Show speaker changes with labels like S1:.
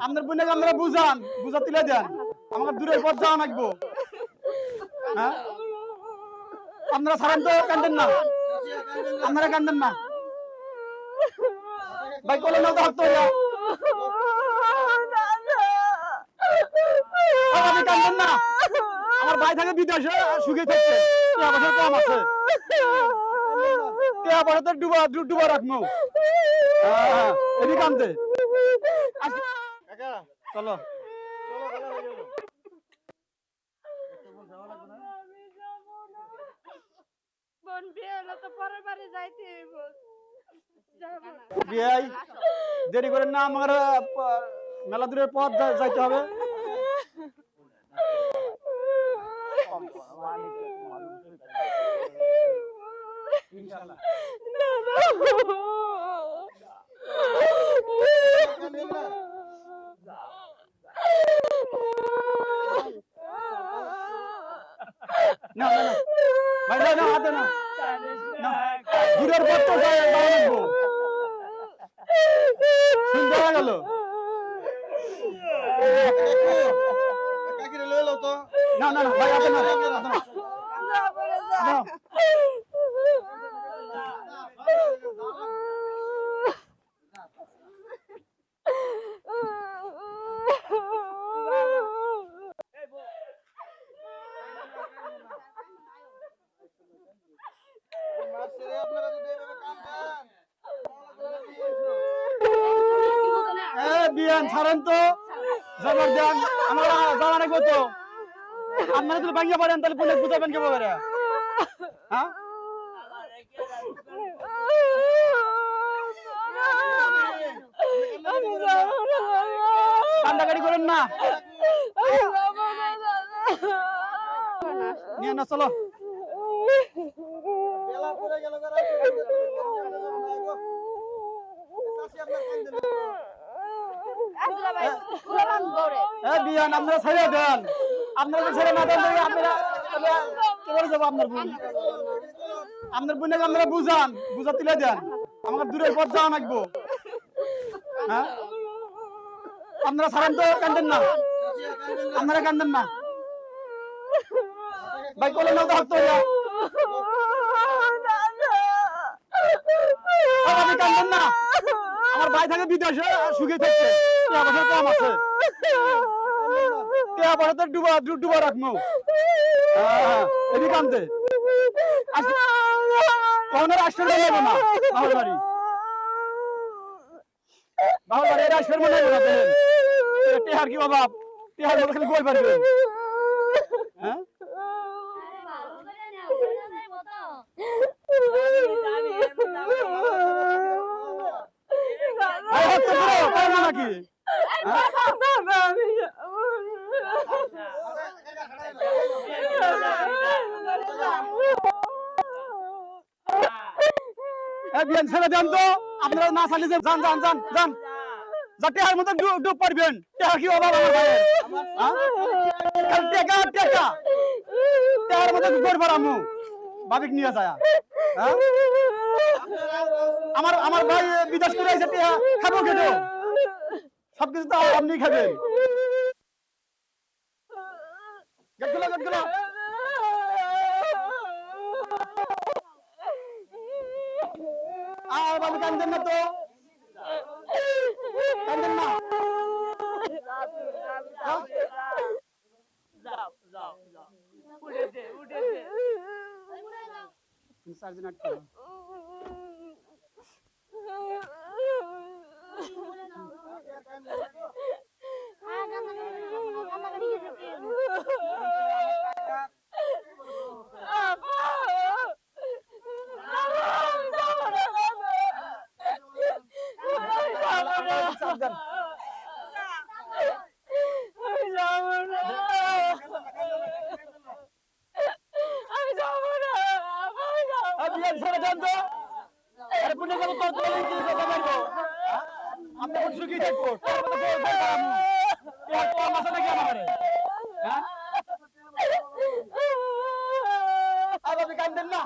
S1: আপনার বোনকে আপনারা বুঝান, বুঝা তুলে দেন। আমাকে দূরের পথ যাওয়া লাগবো। হ্যাঁ, আপনারা ছাড়েন তো, কান্দেন না, আপনারা কান্দেন না ভাই, কোলে নাও তো হাত তোলা। আপনি কান্দেন না, আমার ভাই থাকে বিদেশে, সুখে থাকছে, টাকা পয়সা কম আছে, টাকা পয়সা তো ডুবা রাখবো। হ্যাঁ, এদিকে কান্দে। চলো বিয়াই, দেরি করেন না, আমার মেলা দূরের পথ যাইতে হবে। না না ভাই, না হাতে না, দূরের পথ তো লাগবো, শুনতে পাওয়া গেল। না না ভাই, হাতে না, বিয়ান ছাড়েন তো, জবর দেন, আমরা জানা নেই কত। আপনারা যদি ভাঙিয়ে পড়েন তাহলে পুলিশ বুঝাবেন কে বলে? হ্যাঁ, কান্দাকাটি করেন না, নিয়ে না চলো। বিয়ান আপনারা ছেড়ে দেন, আপনারা ছেড়ে না দেন আপনারা যাবো। আপনার বোনকে আপনারা বুঝান, বুঝা তুলে দেন, আমাকে দূরের পথ যাওয়া লাগবো। হ্যাঁ, আপনারা ছাড়েন তো, কান্দেন না, আপনারা কান্দেন না ভাই, কোলে নাও তো হাত তোলা। আপনি কান্দেন না, আমার ভাই থাকে বিদেশে, সুখে থাকছে, টাকা পয়সা কম আছে, টাকা পয়সা তো ডুবা রাখবো। হ্যাঁ, এদিকে কান্দে। কখনো রাষ্ট্রের লাগবো না, বাহুর বাড়ি এর রাষ্ট্রের মনে হবো না। টেহার কি বাবা, টেহার মতো খালি গোল পারবে। হ্যাঁ, নাকি বিয়ান ছেড়ে দেন তো, আপনারা না চালিয়ে যান যান যান যান, যা টেহার মতো ডুব পারবেন। টেহার কি বাবা, টেকা টেকা টেহার মতো গোল পারামু ভাবিক নিয়ে যায়। হ্যাঁ, আমার ভাই বিদেশ করে আছে, টেহা খাবো খেটো, সবকিছু তো আপনি খাবেন। গেটগুলো গেটগুলো বাবু, কান্দেন না তো, কান্দেন না। আমরা সুখী থাকবো, নাকি আমার কান্দেন না।